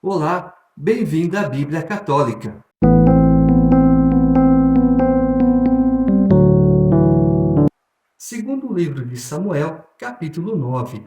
Olá, bem-vindo à Bíblia Católica. Segundo o livro de Samuel, capítulo 9.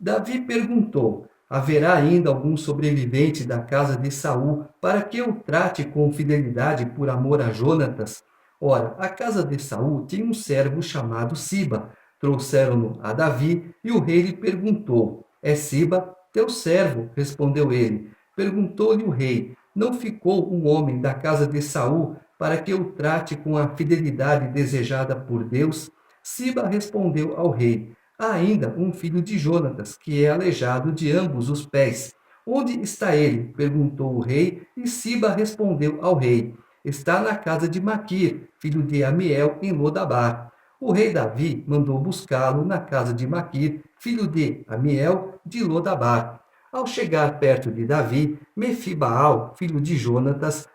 Davi perguntou: haverá ainda algum sobrevivente da casa de Saul para que eu trate com fidelidade por amor a Jonatas? Ora, a casa de Saul tinha um servo chamado Siba. Trouxeram-no a Davi e o rei lhe perguntou: é Siba, teu servo? Respondeu ele. Perguntou-lhe o rei: não ficou um homem da casa de Saul para que eu trate com a fidelidade desejada por Deus? Siba respondeu ao rei: há ainda um filho de Jonatas, que é aleijado de ambos os pés. Onde está ele? Perguntou o rei, e Siba respondeu ao rei: está na casa de Maquir, filho de Amiel, em Lodabar. O rei Davi mandou buscá-lo na casa de Maquir, filho de Amiel, de Lodabar. Ao chegar perto de Davi, Mefibaal, filho de Jonatas,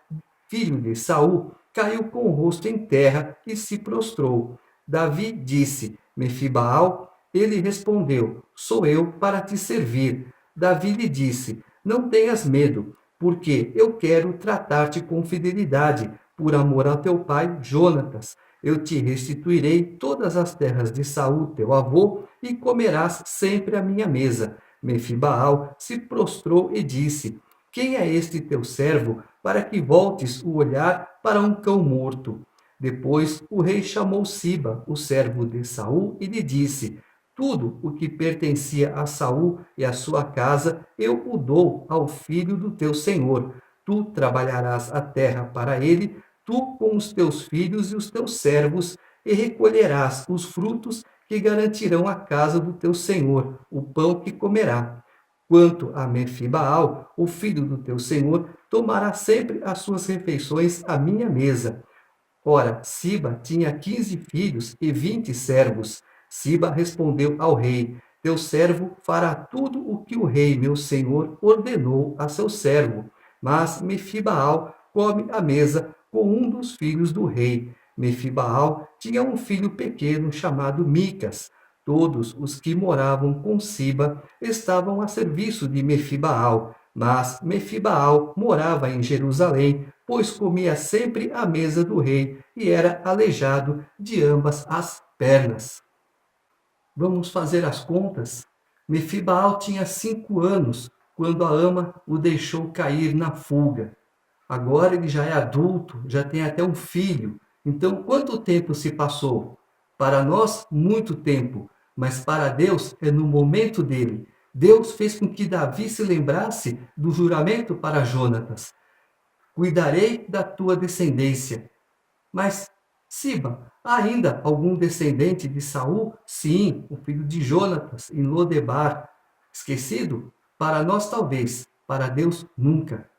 filho de Saul, caiu com o rosto em terra e se prostrou. Davi disse: Mefibaal. Ele respondeu: sou eu para te servir. Davi lhe disse: não tenhas medo, porque eu quero tratar-te com fidelidade, por amor ao teu pai Jonatas. Eu te restituirei todas as terras de Saul, teu avô, e comerás sempre à minha mesa. Mefibaal se prostrou e disse: quem é este teu servo, para que voltes o olhar para um cão morto? Depois o rei chamou Siba, o servo de Saul, e lhe disse: tudo o que pertencia a Saul e à sua casa, eu o dou ao filho do teu senhor. Tu trabalharás a terra para ele, tu com os teus filhos e os teus servos, e recolherás os frutos que garantirão à casa do teu senhor, o pão que comerá. Quanto a Mefibaal, o filho do teu senhor, tomará sempre as suas refeições à minha mesa. Ora, Siba tinha 15 filhos e 20 servos. Siba respondeu ao rei: teu servo fará tudo o que o rei, meu senhor, ordenou a seu servo. Mas Mefibaal come à mesa com um dos filhos do rei. Mefibaal tinha um filho pequeno chamado Micas. Todos os que moravam com Siba estavam a serviço de Mefibaal, mas Mefibaal morava em Jerusalém, pois comia sempre à mesa do rei e era aleijado de ambas as pernas. Vamos fazer as contas? Mefibaal tinha 5 anos quando a ama o deixou cair na fuga. Agora ele já é adulto, já tem até um filho. Então, quanto tempo se passou? Para nós, muito tempo, mas para Deus é no momento dele. Deus fez com que Davi se lembrasse do juramento para Jonatas: cuidarei da tua descendência. Mas, Siba, há ainda algum descendente de Saul? Sim, o filho de Jonatas, em Lodebar. Esquecido? Para nós talvez, para Deus nunca.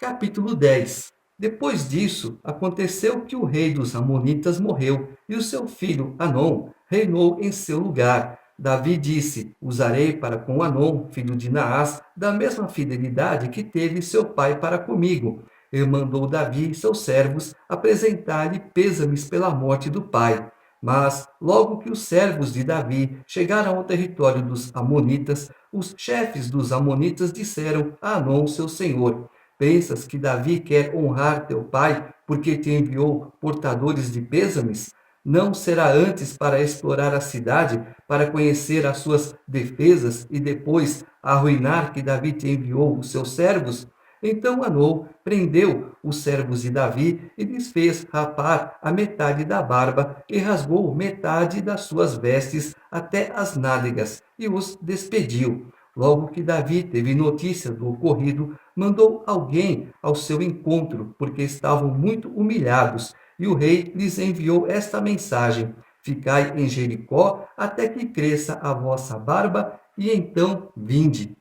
Capítulo 10. Depois disso, aconteceu que o rei dos Amonitas morreu, e o seu filho Anom reinou em seu lugar. Davi disse: usarei para com Anom, filho de Naás, da mesma fidelidade que teve seu pai para comigo. E mandou Davi e seus servos apresentar-lhe pêsames pela morte do pai. Mas, logo que os servos de Davi chegaram ao território dos Amonitas, os chefes dos Amonitas disseram a Anom, seu senhor: pensas que Davi quer honrar teu pai porque te enviou portadores de pêsames? Não será antes para explorar a cidade, para conhecer as suas defesas e depois arruinar que Davi te enviou os seus servos? Então Anou prendeu os servos de Davi e lhes fez rapar a metade da barba e rasgou metade das suas vestes até as nádegas e os despediu. Logo que Davi teve notícia do ocorrido, mandou alguém ao seu encontro, porque estavam muito humilhados, e o rei lhes enviou esta mensagem: ficai em Jericó até que cresça a vossa barba, e então vinde.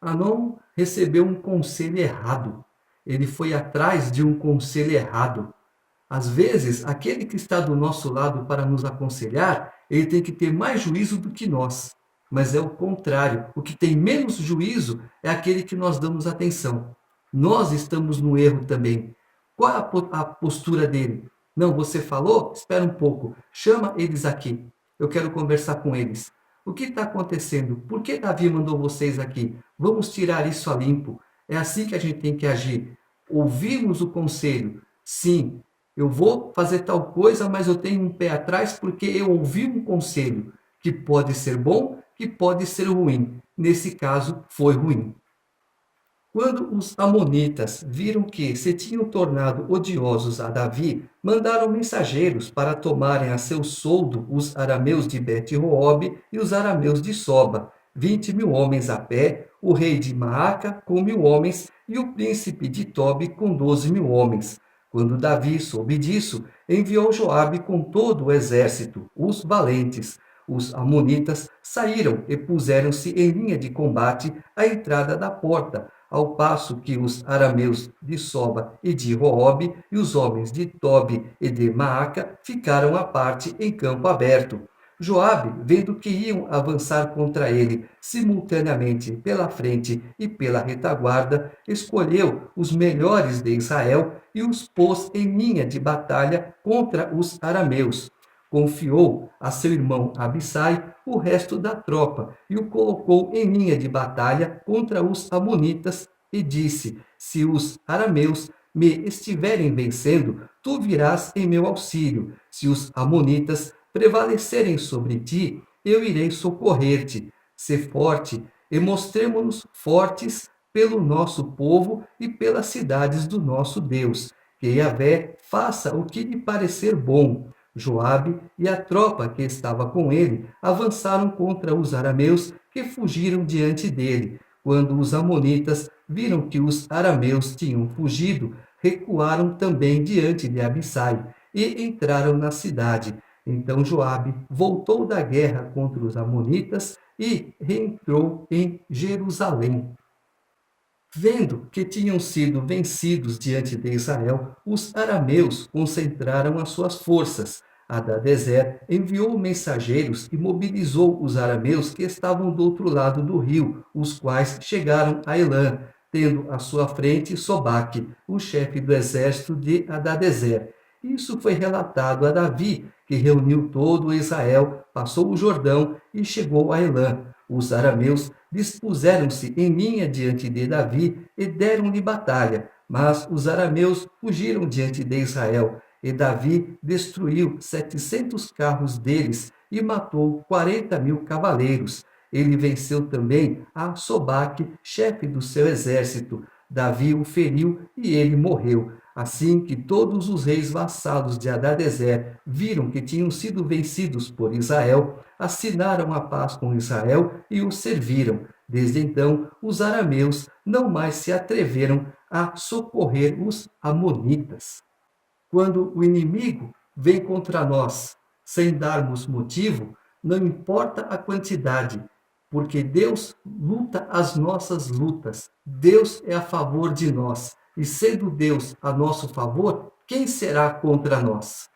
Anom recebeu um conselho errado. Ele foi atrás de um conselho errado. Às vezes, aquele que está do nosso lado para nos aconselhar, ele tem que ter mais juízo do que nós. Mas é o contrário. O que tem menos juízo é aquele que nós damos atenção. Nós estamos no erro também. Qual é a postura dele? Não, você falou? Espera um pouco. Chama eles aqui. Eu quero conversar com eles. O que está acontecendo? Por que Davi mandou vocês aqui? Vamos tirar isso a limpo. É assim que a gente tem que agir. Ouvirmos o conselho. Sim, eu vou fazer tal coisa, mas eu tenho um pé atrás porque eu ouvi um conselho que pode ser bom, que pode ser ruim. Nesse caso, foi ruim. Quando os amonitas viram que se tinham tornado odiosos a Davi, mandaram mensageiros para tomarem a seu soldo os arameus de Bet-Roob e os arameus de Soba, 20.000 homens a pé, o rei de Maaca com 1.000 homens e o príncipe de Tobi com 12.000 homens. Quando Davi soube disso, enviou Joabe com todo o exército, os valentes. Os amonitas saíram e puseram-se em linha de combate à entrada da porta, ao passo que os arameus de Soba e de Roob e os homens de Tobi e de Maaca ficaram à parte em campo aberto. Joabe, vendo que iam avançar contra ele simultaneamente pela frente e pela retaguarda, escolheu os melhores de Israel e os pôs em linha de batalha contra os arameus. Confiou a seu irmão Abissai o resto da tropa e o colocou em linha de batalha contra os amonitas e disse: Se os arameus me estiverem vencendo, tu virás em meu auxílio. Se os amonitas prevalecerem sobre ti, eu irei socorrer-te. Sê forte e mostremo-nos fortes pelo nosso povo e pelas cidades do nosso Deus. Que Yahvé faça o que lhe parecer bom. Joabe e a tropa que estava com ele avançaram contra os arameus que fugiram diante dele. Quando os amonitas viram que os arameus tinham fugido, recuaram também diante de Abissai e entraram na cidade. Então Joabe voltou da guerra contra os amonitas e reentrou em Jerusalém. Vendo que tinham sido vencidos diante de Israel, os arameus concentraram as suas forças. Hadadezer enviou mensageiros e mobilizou os arameus que estavam do outro lado do rio, os quais chegaram a Elã, tendo à sua frente Sobaque, o chefe do exército de Hadadezer. Isso foi relatado a Davi, que reuniu todo Israel, passou o Jordão e chegou a Elã. Os arameus dispuseram-se em linha diante de Davi e deram-lhe batalha, mas os arameus fugiram diante de Israel, e Davi destruiu 700 carros deles e matou 40.000 cavaleiros. Ele venceu também a Sobaque, chefe do seu exército. Davi o feriu e ele morreu. Assim que todos os reis vassalos de Hadadezer viram que tinham sido vencidos por Israel, assinaram a paz com Israel e o serviram. Desde então, os arameus não mais se atreveram a socorrer os amonitas. Quando o inimigo vem contra nós sem darmos motivo, não importa a quantidade, porque Deus luta as nossas lutas. Deus é a favor de nós. E sendo Deus a nosso favor, quem será contra nós?